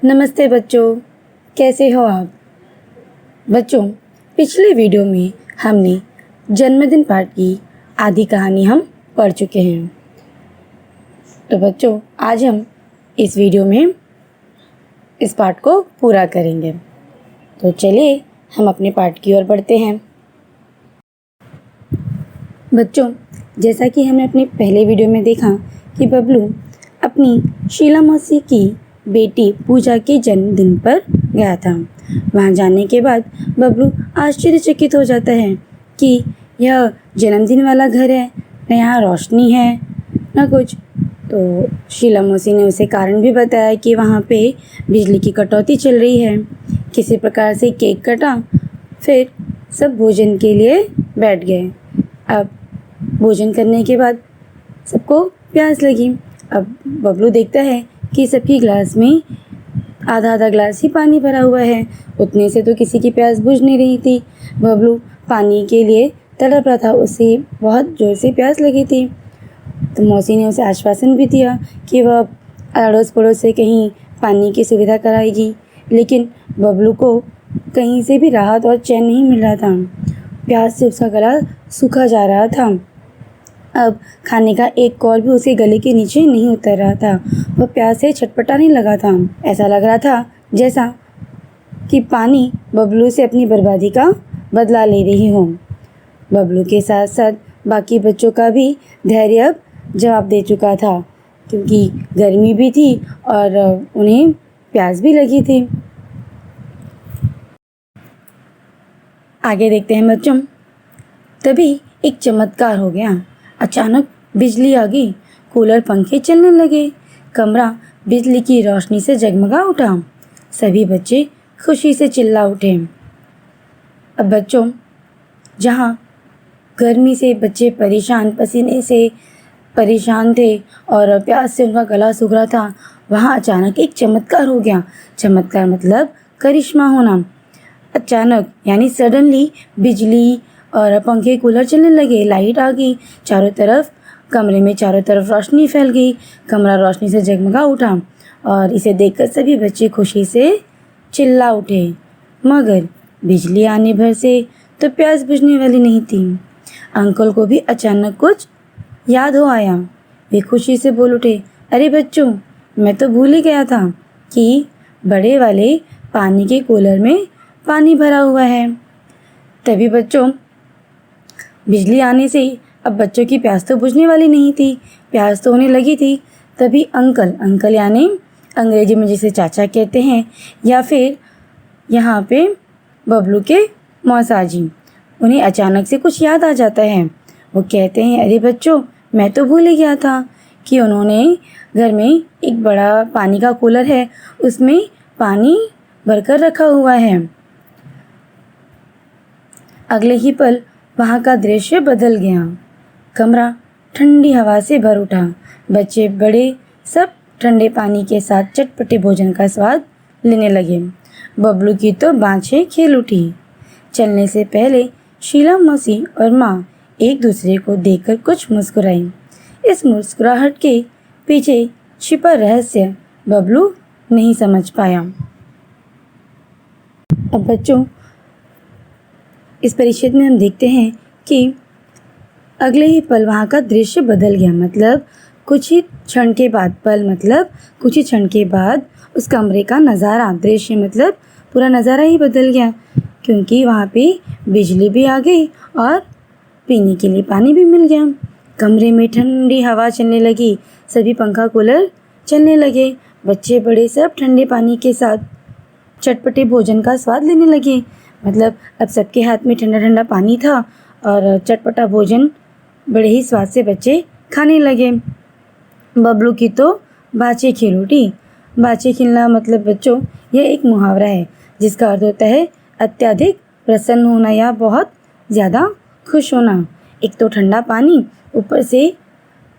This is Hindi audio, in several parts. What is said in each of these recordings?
नमस्ते बच्चों, कैसे हो आप? बच्चों, पिछले वीडियो में हमने जन्मदिन पाठ की आधी कहानी हम पढ़ चुके हैं। तो बच्चों, आज हम इस वीडियो में इस पाठ को पूरा करेंगे। तो चलिए हम अपने पाठ की ओर बढ़ते हैं। बच्चों, जैसा कि हमने अपने पहले वीडियो में देखा कि बबलू अपनी शीला मौसी की बेटी पूजा के जन्मदिन पर गया था। वहाँ जाने के बाद बबलू आश्चर्यचकित हो जाता है कि यह जन्मदिन वाला घर है, न यहाँ रोशनी है न कुछ। तो शीला मौसी ने उसे कारण भी बताया कि वहाँ पे बिजली की कटौती चल रही है। किसी प्रकार से केक कटा, फिर सब भोजन के लिए बैठ गए। अब भोजन करने के बाद सबको प्यास लगी। अब बबलू देखता है कि सबकी ग्लास में आधा आधा ग्लास ही पानी भरा हुआ है। उतने से तो किसी की प्यास बुझ नहीं रही थी। बबलू पानी के लिए तड़प रहा था, उसे बहुत ज़ोर से प्यास लगी थी। तो मौसी ने उसे आश्वासन भी दिया कि वह अड़ोस पड़ोस से कहीं पानी की सुविधा कराएगी, लेकिन बबलू को कहीं से भी राहत और चैन नहीं मिल रहा था। प्यास से उसका गला सूखा जा रहा था। अब खाने का एक कौर भी उसके गले के नीचे नहीं उतर रहा था। वह प्यास से छटपटाने लगा था। ऐसा लग रहा था जैसा कि पानी बबलू से अपनी बर्बादी का बदला ले रही हो। बबलू के साथ साथ बाकी बच्चों का भी धैर्य अब जवाब दे चुका था, क्योंकि गर्मी भी थी और उन्हें प्यास भी लगी थी। आगे देखते हैं बच्चों। तभी एक चमत्कार हो गया। अचानक बिजली आ गई, कूलर पंखे चलने लगे, कमरा बिजली की रोशनी से जगमगा उठा। सभी बच्चे खुशी से चिल्ला उठे। अब बच्चों, जहाँ गर्मी से बच्चे परेशान, पसीने से परेशान थे और प्यास से उनका गला सूख रहा था, वहाँ अचानक एक चमत्कार हो गया। चमत्कार मतलब करिश्मा होना। अचानक यानी सडनली बिजली और पंखे कूलर चलने लगे, लाइट आ गई चारों तरफ, कमरे में चारों तरफ रोशनी फैल गई, कमरा रोशनी से जगमगा उठा और इसे देखकर सभी बच्चे खुशी से चिल्ला उठे। मगर बिजली आने भर से तो प्यास बुझने वाली नहीं थी। अंकल को भी अचानक कुछ याद हो आया। वे खुशी से बोल उठे, अरे बच्चों, मैं तो भूल ही गया था कि बड़े वाले पानी के कूलर में पानी भरा हुआ है। तभी बच्चों, बिजली आने से अब बच्चों की प्यास तो बुझने वाली नहीं थी, प्यास तो होने लगी थी। तभी अंकल यानी अंग्रेजी में जिसे चाचा कहते हैं, या फिर यहाँ पे बबलू के मौसाजी, उन्हें अचानक से कुछ याद आ जाता है। वो कहते हैं, अरे बच्चों, मैं तो भूल ही गया था कि उन्होंने घर में एक बड़ा पानी का कूलर है, उसमें पानी भरकर रखा हुआ है। अगले ही पल वहाँ का दृश्य बदल गया। कमरा ठंडी हवा से भर उठा। बच्चे बड़े सब ठंडे पानी के साथ चटपटे भोजन का स्वाद लेने लगे। बबलू की तो बाँछें खेल उठी। चलने से पहले शीला मौसी और माँ एक दूसरे को देखकर कुछ मुस्कुराई। इस मुस्कुराहट के पीछे छिपा रहस्य बबलू नहीं समझ पाया। अब बच्चों, इस परिच्छेद में हम देखते हैं कि अगले ही पल वहाँ का दृश्य बदल गया। मतलब कुछ ही क्षण के बाद उस कमरे का नज़ारा, दृश्य मतलब पूरा नज़ारा ही बदल गया, क्योंकि वहाँ पे बिजली भी आ गई और पीने के लिए पानी भी मिल गया। कमरे में ठंडी हवा चलने लगी, सभी पंखा कूलर चलने लगे। बच्चे बड़े सब ठंडे पानी के साथ चटपटे भोजन का स्वाद लेने लगे। मतलब अब सबके हाथ में ठंडा ठंडा पानी था और चटपटा भोजन बड़े ही स्वाद से बच्चे खाने लगे। बबलू की तो बाँछें खेल उठी। बाँछें खेलना मतलब बच्चों, यह एक मुहावरा है जिसका अर्थ होता है अत्यधिक प्रसन्न होना या बहुत ज़्यादा खुश होना। एक तो ठंडा पानी, ऊपर से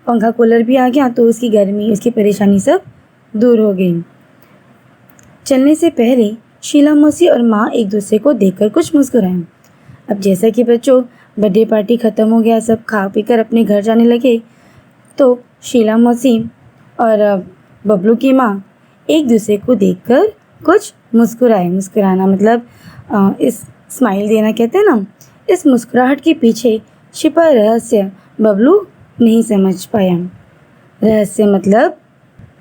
पंखा कूलर भी आ गया, तो उसकी गर्मी, उसकी परेशानी सब दूर हो गई। चलने से पहले शीला मौसी और माँ एक दूसरे को देखकर कुछ मुस्कुराए। अब जैसा कि बच्चों बर्थडे पार्टी ख़त्म हो गया, सब खा पी कर अपने घर जाने लगे, तो शीला मौसी और बबलू की माँ एक दूसरे को देखकर कुछ मुस्कुराए। मुस्कुराना मतलब इस स्माइल देना कहते हैं ना। इस मुस्कुराहट के पीछे छिपा रहस्य बबलू नहीं समझ पाया। रहस्य मतलब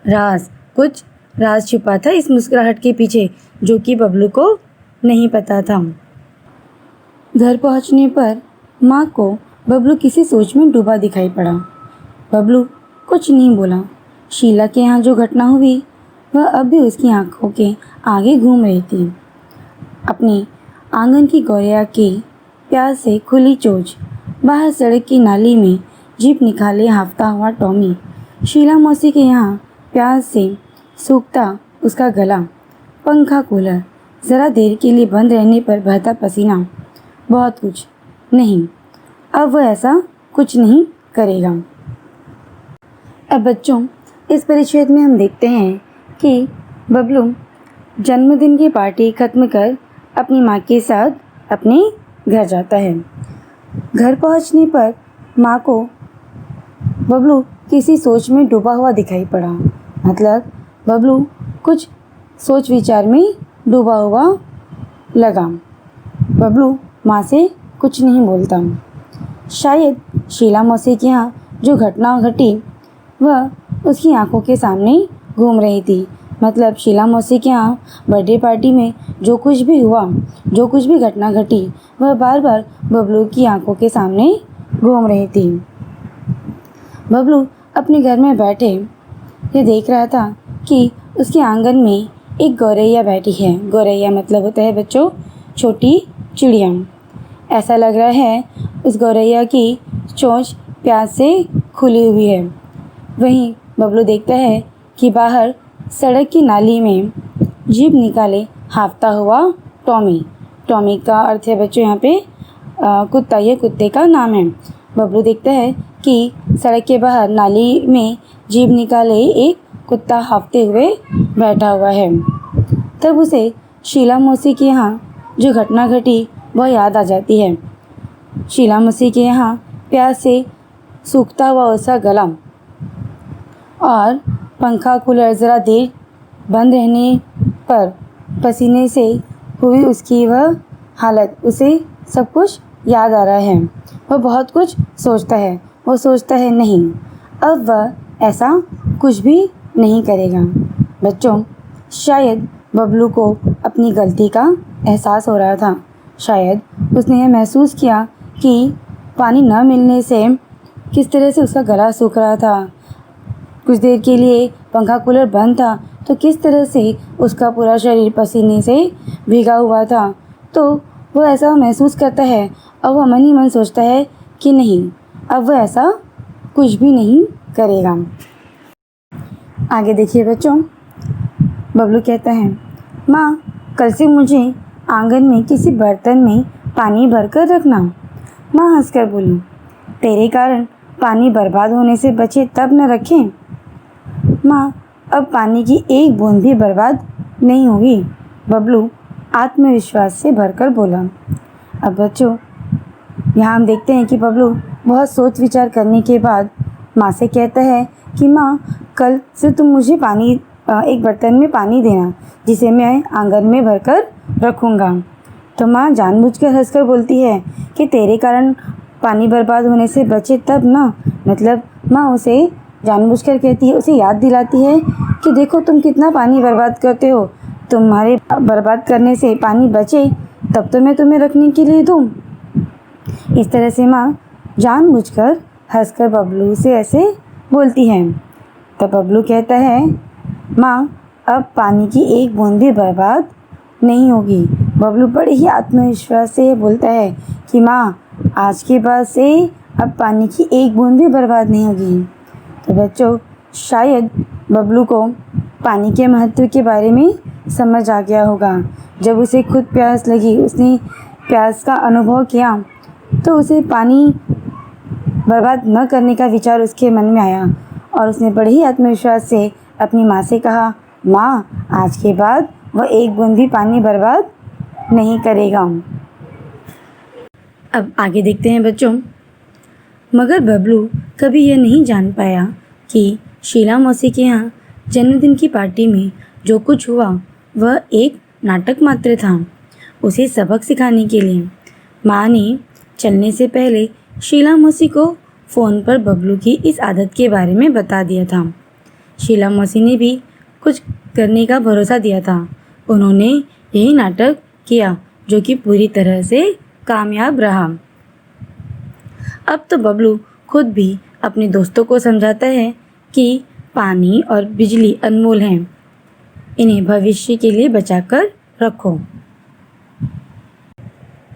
राज, कुछ राज छिपा था इस मुस्कुराहट के पीछे जो कि बबलू को नहीं पता था। घर पहुंचने पर माँ को बबलू किसी सोच में डूबा दिखाई पड़ा। बबलू कुछ नहीं बोला। शीला के यहाँ जो घटना हुई वह अब भी उसकी आंखों के आगे घूम रही थी। अपने आंगन की गौरैया के प्यार से खुली चोंच, बाहर सड़क की नाली में जीप निकाले हांफता हुआ टॉमी, शीला मौसी के यहाँ प्यार से सूखता उसका गला, पंखा कूलर, ज़रा देर के लिए बंद रहने पर बहता पसीना, बहुत कुछ नहीं। अब वह ऐसा कुछ नहीं करेगा। अब बच्चों, इस परिच्छेद में हम देखते हैं कि बबलू जन्मदिन की पार्टी खत्म कर अपनी माँ के साथ अपने घर जाता है। घर पहुँचने पर माँ को बबलू किसी सोच में डूबा हुआ दिखाई पड़ा। मतलब बबलू कुछ सोच विचार में डूबा हुआ लगा। बबलू माँ से कुछ नहीं बोलता। शायद शीला मौसी के यहाँ जो घटना घटी वह उसकी आंखों के सामने घूम रही थी। मतलब शीला मौसी के यहाँ बर्थडे पार्टी में जो कुछ भी हुआ, जो कुछ भी घटना घटी, वह बार बार बबलू की आंखों के सामने घूम रही थी। बबलू अपने घर में बैठे ये देख रहा था कि उसके आंगन में एक गौरैया बैठी है। गौरैया मतलब होता है बच्चों छोटी चिड़िया। ऐसा लग रहा है उस गौरैया की चोंच प्यार से खुली हुई है। वहीं बबलू देखता है कि बाहर सड़क की नाली में जीभ निकाले हाँफता हुआ टॉमी। टॉमी का अर्थ है बच्चों यहाँ पे कुत्ता, यह कुत्ते का नाम है। बबलू देखता है कि सड़क के बाहर नाली में जीभ निकाले एक कुत्ता हाँफते हुए बैठा हुआ है। तब उसे शीला मौसी के यहाँ जो घटना घटी वह याद आ जाती है। शीला मौसी के यहाँ प्यार से सूखता हुआ उसका गला और पंखा कूलर ज़रा देर बंद रहने पर पसीने से हुई उसकी वह हालत, उसे सब कुछ याद आ रहा है। वह बहुत कुछ सोचता है। वो सोचता है नहीं, अब वह ऐसा कुछ भी नहीं करेगा। बच्चों, शायद बबलू को अपनी गलती का एहसास हो रहा था। शायद उसने यह महसूस किया कि पानी न मिलने से किस तरह से उसका गला सूख रहा था। कुछ देर के लिए पंखा कूलर बंद था तो किस तरह से उसका पूरा शरीर पसीने से भीगा हुआ था। तो वो ऐसा महसूस करता है और वह मन ही मन सोचता है कि नहीं, अब वह ऐसा कुछ भी नहीं करेगा। आगे देखिए बच्चों, बबलू कहता है, माँ कल से मुझे आंगन में किसी बर्तन में पानी भरकर रखना। माँ हंसकर बोली, तेरे कारण पानी बर्बाद होने से बचे तब न रखें। माँ, अब पानी की एक बूंद भी बर्बाद नहीं होगी, बबलू आत्मविश्वास से भरकर बोला। अब बच्चों, यहाँ हम देखते हैं कि बबलू बहुत सोच विचार करने के बाद माँ से कहता है कि माँ कल से तुम मुझे एक बर्तन में पानी देना जिसे मैं आंगन में भरकर रखूँगा। तो माँ जानबूझकर हंसकर बोलती है कि तेरे कारण पानी बर्बाद होने से बचे तब ना। मतलब माँ उसे जानबूझकर कहती है, उसे याद दिलाती है कि देखो तुम कितना पानी बर्बाद करते हो, तुम्हारे बर्बाद करने से पानी बचे तब तो मैं तुम्हें रखने के लिए दूँ। इस तरह से माँ जानबूझकर हंसकर बबलू से ऐसे बोलती है। तब बबलू कहता है, माँ अब पानी की एक बूंद भी बर्बाद नहीं होगी। बबलू बड़े ही आत्मविश्वास से बोलता है कि माँ आज के बाद से अब पानी की एक बूंद भी बर्बाद नहीं होगी। तो बच्चों, शायद बबलू को पानी के महत्व के बारे में समझ आ गया होगा। जब उसे खुद प्यास लगी, उसने प्यास का अनुभव किया तो उसे पानी बर्बाद न करने का विचार उसके मन में आया और उसने बड़े ही आत्मविश्वास से अपनी माँ से कहा, माँ आज के बाद वह एक बूंद भी पानी बर्बाद नहीं करेगा। अब आगे देखते हैं बच्चों। मगर बबलू कभी यह नहीं जान पाया कि शीला मौसी के यहाँ जन्मदिन की पार्टी में जो कुछ हुआ वह एक नाटक मात्र था, उसे सबक सिखाने के लिए। माँ ने चलने से पहले शीला मौसी को फ़ोन पर बबलू की इस आदत के बारे में बता दिया था। शीला मौसी ने भी कुछ करने का भरोसा दिया था। उन्होंने यही नाटक किया जो कि पूरी तरह से कामयाब रहा। अब तो बबलू खुद भी अपने दोस्तों को समझाता है कि पानी और बिजली अनमोल हैं, इन्हें भविष्य के लिए बचाकर रखो।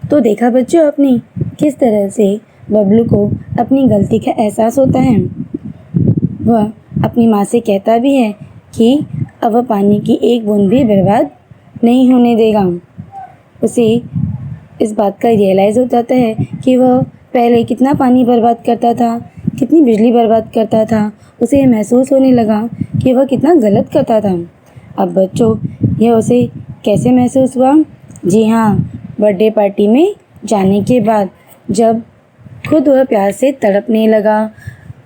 तो देखा बच्चों आपने किस तरह से बबलू को अपनी गलती का एहसास होता है। वह अपनी माँ से कहता भी है कि अब वह पानी की एक बूंद भी बर्बाद नहीं होने देगा। उसे इस बात का रियलाइज़ हो जाता है कि वह पहले कितना पानी बर्बाद करता था, कितनी बिजली बर्बाद करता था। उसे महसूस होने लगा कि वह कितना गलत करता था। अब बच्चों, यह उसे कैसे महसूस हुआ? जी हाँ, बर्थडे पार्टी में जाने के बाद जब खुद वह प्यास से तड़पने लगा,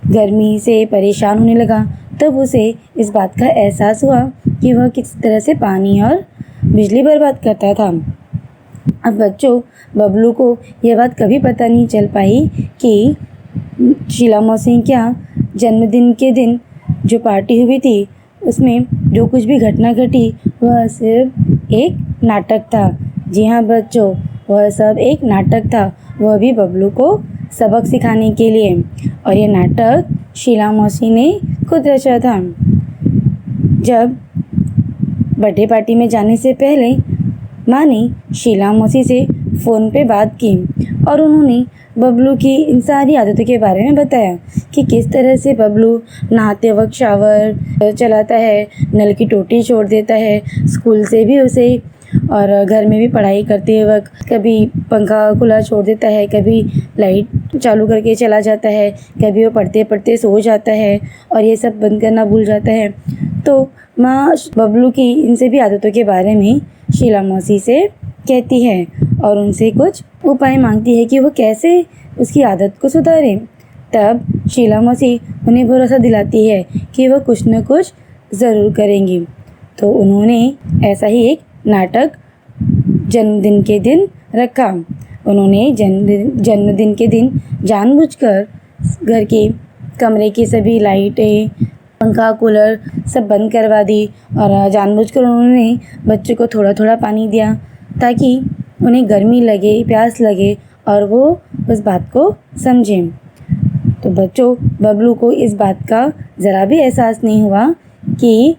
गर्मी से परेशान होने लगा, तब उसे इस बात का एहसास हुआ कि वह किस तरह से पानी और बिजली बर्बाद करता था। अब बच्चों, बबलू को यह बात कभी पता नहीं चल पाई कि शीला मौसी क्या जन्मदिन के दिन जो पार्टी हुई थी उसमें जो कुछ भी घटना घटी वह सिर्फ एक नाटक था। जी हाँ बच्चों, वह सब एक नाटक था, वह भी बबलू को सबक सिखाने के लिए। और यह नाटक शीला मौसी ने खुद रचा था। जब बर्थडे पार्टी में जाने से पहले माँ ने शीला मौसी से फ़ोन पे बात की और उन्होंने बबलू की इन सारी आदतों के बारे में बताया कि किस तरह से बबलू नहाते वक्त शावर चलाता है, नल की टोटी छोड़ देता है, स्कूल से भी उसे और घर में भी पढ़ाई करते वक्त कभी पंखा खुला छोड़ देता है, कभी लाइट चालू करके चला जाता है, कभी वो पढ़ते पढ़ते सो जाता है और ये सब बंद करना भूल जाता है। तो माँ बबलू की इन सभी आदतों के बारे में शीला मौसी से कहती है और उनसे कुछ उपाय मांगती है कि वो कैसे उसकी आदत को सुधारें। तब शीला मौसी उन्हें भरोसा दिलाती है कि वह कुछ न कुछ ज़रूर करेंगी। तो उन्होंने ऐसा ही एक नाटक जन्मदिन के दिन रखा। उन्होंने जन्मदिन के दिन जानबूझकर घर के कमरे की सभी लाइटें, पंखा, कूलर सब बंद करवा दी और जानबूझकर उन्होंने बच्चों को थोड़ा थोड़ा पानी दिया ताकि उन्हें गर्मी लगे, प्यास लगे और वो उस बात को समझें। तो बच्चों, बबलू को इस बात का ज़रा भी एहसास नहीं हुआ कि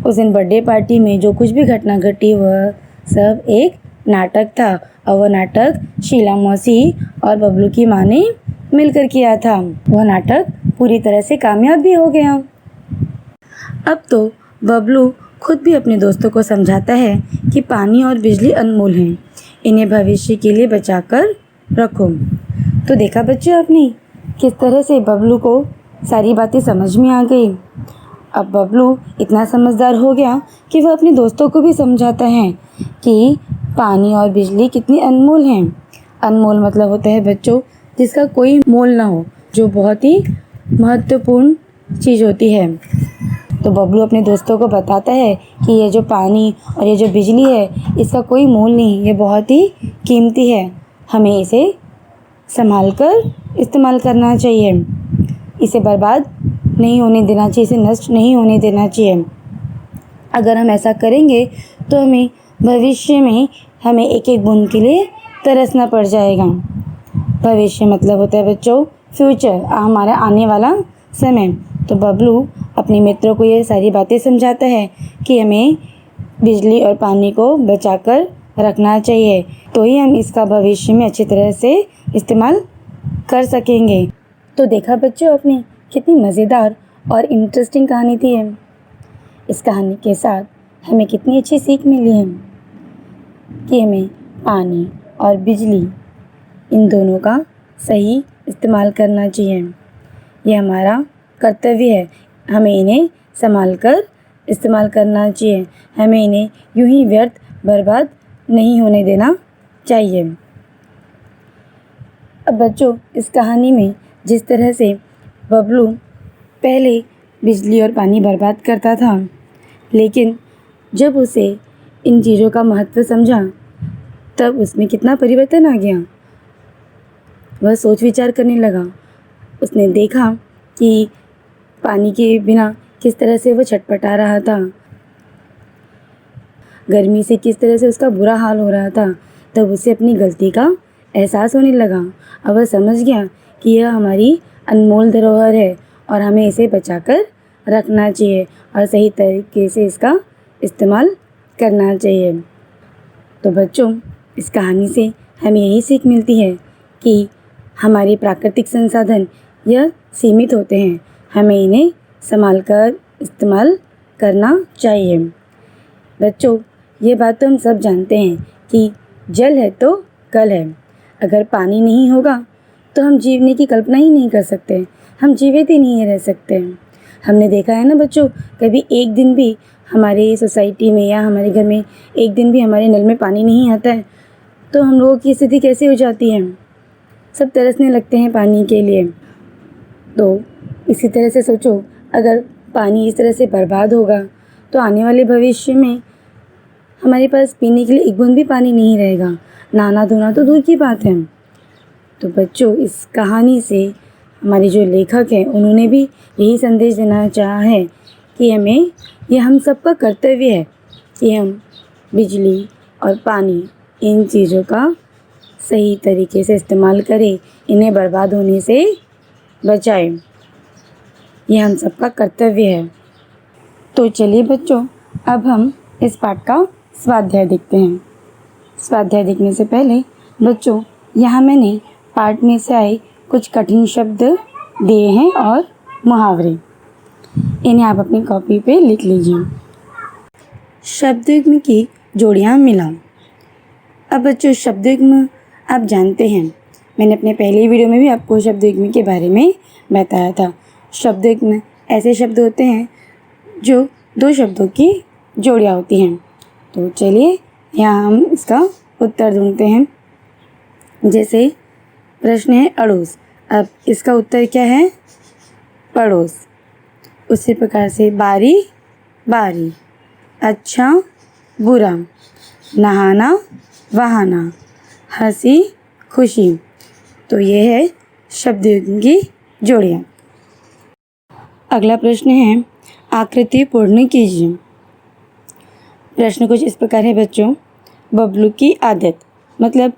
उस दिन बर्थडे पार्टी में जो कुछ भी घटना घटी वह सब एक नाटक था और वह नाटक शीला मौसी और बबलू की माँ ने मिलकर किया था। वह नाटक पूरी तरह से कामयाब भी हो गया। अब तो बबलू खुद भी अपने दोस्तों को समझाता है कि पानी और बिजली अनमोल हैं, इन्हें भविष्य के लिए बचाकर रखो। तो देखा बच्चों आपने किस तरह से बबलू को सारी बातें समझ में आ गई। अब बबलू इतना समझदार हो गया कि वह अपने दोस्तों को भी समझाता है कि पानी और बिजली कितनी अनमोल हैं। अनमोल मतलब होता है बच्चों जिसका कोई मोल ना हो, जो बहुत ही महत्वपूर्ण चीज़ होती है। तो बबलू अपने दोस्तों को बताता है कि ये जो पानी और ये जो बिजली है इसका कोई मोल नहीं, ये बहुत ही कीमती है, हमें इसे संभाल कर इस्तेमाल करना चाहिए, इसे बर्बाद नहीं होने देना चाहिए, इसे नष्ट नहीं होने देना चाहिए। अगर हम ऐसा करेंगे तो हमें भविष्य में हमें एक एक बूंद के लिए तरसना पड़ जाएगा। भविष्य मतलब होता है बच्चों फ्यूचर, हमारा आने वाला समय। तो बबलू अपने मित्रों को ये सारी बातें समझाता है कि हमें बिजली और पानी को बचाकर रखना चाहिए, तो ही हम इसका भविष्य में अच्छी तरह से इस्तेमाल कर सकेंगे। तो देखा बच्चों आपने कितनी मज़ेदार और इंटरेस्टिंग कहानी थी है। इस कहानी के साथ हमें कितनी अच्छी सीख मिली है कि हमें पानी और बिजली इन दोनों का सही इस्तेमाल करना चाहिए। यह हमारा कर्तव्य है, हमें इन्हें संभाल कर इस्तेमाल करना चाहिए, हमें इन्हें यूं ही व्यर्थ बर्बाद नहीं होने देना चाहिए। अब बच्चों, इस कहानी में जिस तरह से बबलू पहले बिजली और पानी बर्बाद करता था, लेकिन जब उसे इन चीज़ों का महत्व समझा तब उसमें कितना परिवर्तन आ गया। वह सोच विचार करने लगा। उसने देखा कि पानी के बिना किस तरह से वह छटपटा रहा था, गर्मी से किस तरह से उसका बुरा हाल हो रहा था। तब उसे अपनी गलती का एहसास होने लगा। अब वह समझ गया कि यह हमारी अनमोल धरोहर है और हमें इसे बचाकर रखना चाहिए और सही तरीके से इसका इस्तेमाल करना चाहिए। तो बच्चों, इस कहानी से हमें यही सीख मिलती है कि हमारे प्राकृतिक संसाधन यह सीमित होते हैं, हमें इन्हें संभाल कर इस्तेमाल करना चाहिए। बच्चों, ये बात तो हम सब जानते हैं कि जल है तो कल है। अगर पानी नहीं होगा तो हम जीने की कल्पना ही नहीं कर सकते, हम जीवित ही नहीं रह सकते। हमने देखा है ना बच्चों, कभी एक दिन भी हमारे सोसाइटी में या हमारे घर में एक दिन भी हमारे नल में पानी नहीं आता है तो हम लोगों की स्थिति कैसे हो जाती है। सब तरसने लगते हैं पानी के लिए। तो इसी तरह से सोचो, अगर पानी इस तरह से बर्बाद होगा तो आने वाले भविष्य में हमारे पास पीने के लिए एक बूंद भी पानी नहीं रहेगा, नहाना धोना तो दूर की बात है। तो बच्चों, इस कहानी से हमारे जो लेखक हैं उन्होंने भी यही संदेश देना चाहा है कि यह हम सबका कर्तव्य है कि हम बिजली और पानी इन चीज़ों का सही तरीके से इस्तेमाल करें, इन्हें बर्बाद होने से बचाएं। यह हम सबका कर्तव्य है। तो चलिए बच्चों, अब हम इस पाठ का स्वाध्याय देखते हैं। स्वाध्याय देखने से पहले बच्चों, यहाँ मैंने पाठ में से आए कुछ कठिन शब्द दिए हैं और मुहावरे, इन्हें आप अपनी कॉपी पे लिख लीजिए। शब्दयुग्म की जोड़ियाँ मिलाओ। अब बच्चों, शब्दयुग्म आप जानते हैं, मैंने अपने पहले वीडियो में भी आपको शब्दयुग्म के बारे में बताया था। शब्दयुग्म ऐसे शब्द होते हैं जो दो शब्दों की जोड़ियाँ होती हैं। तो चलिए यहाँ हम इसका उत्तर ढूंढते हैं। जैसे प्रश्न है अड़ोस, अब इसका उत्तर क्या है? पड़ोस। उसी प्रकार से बारी बारी, अच्छा बुरा, नहाना वहाना, हंसी खुशी। तो ये है शब्दयुग्म की जोड़ियाँ। अगला प्रश्न है आकृति पूर्ण कीजिए। प्रश्न कुछ इस प्रकार है बच्चों, बबलू की आदत, मतलब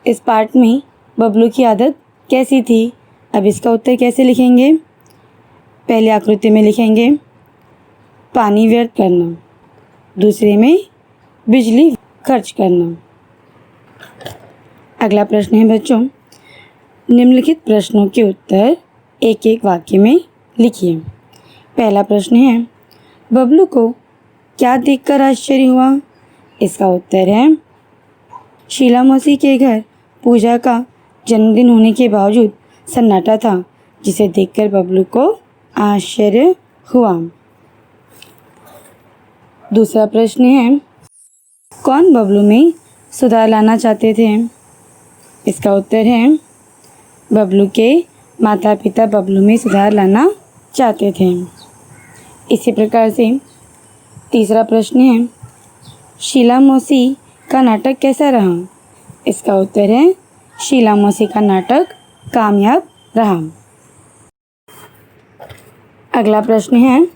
इस पाठ में बबलू की आदत कैसी थी? अब इसका उत्तर कैसे लिखेंगे? पहले आकृति में लिखेंगे पानी व्यर्थ करना, दूसरे में बिजली खर्च करना। अगला प्रश्न है बच्चों, निम्नलिखित प्रश्नों के उत्तर एक एक वाक्य में लिखिए। पहला प्रश्न है बबलू को क्या देखकर आश्चर्य हुआ? इसका उत्तर है शीला मौसी के घर पूजा का जन्मदिन होने के बावजूद सन्नाटा था, जिसे देखकर बबलू को आश्चर्य हुआ। दूसरा प्रश्न है कौन बबलू में सुधार लाना चाहते थे? इसका उत्तर है बबलू के माता पिता बबलू में सुधार लाना चाहते थे। इसी प्रकार से तीसरा प्रश्न है शीला मौसी का नाटक कैसा रहा? इसका उत्तर है शीला मौसी का नाटक कामयाब रहा। अगला प्रश्न है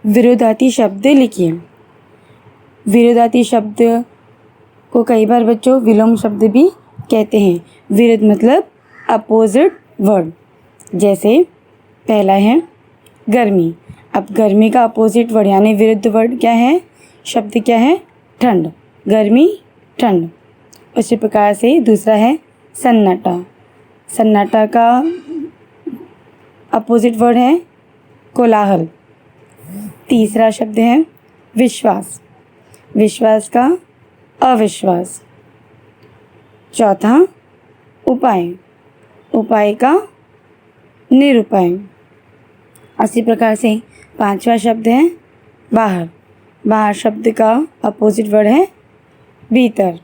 विरोधार्थी शब्द लिखिए। विरोधार्थी शब्द को कई बार बच्चों विलोम शब्द भी कहते हैं। विरुद्ध मतलब अपोजिट वर्ड। जैसे पहला है गर्मी, अब गर्मी का अपोजिट वर्ड यानी विरुद्ध वर्ड क्या है? शब्द क्या है? ठंड, गर्मी ठंड। उसी प्रकार से दूसरा है सन्नाटा, सन्नाटा का अपोजिट वर्ड है कोलाहल। तीसरा शब्द है विश्वास, विश्वास का अविश्वास। चौथा उपाय, उपाय का निरुपाय। इसी प्रकार से पांचवा शब्द है बाहर, बाहर शब्द का अपोजिट वर्ड है भीतर।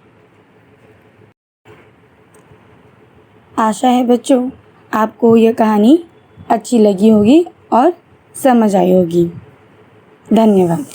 आशा है बच्चों आपको यह कहानी अच्छी लगी होगी और समझ आई होगी। धन्यवाद।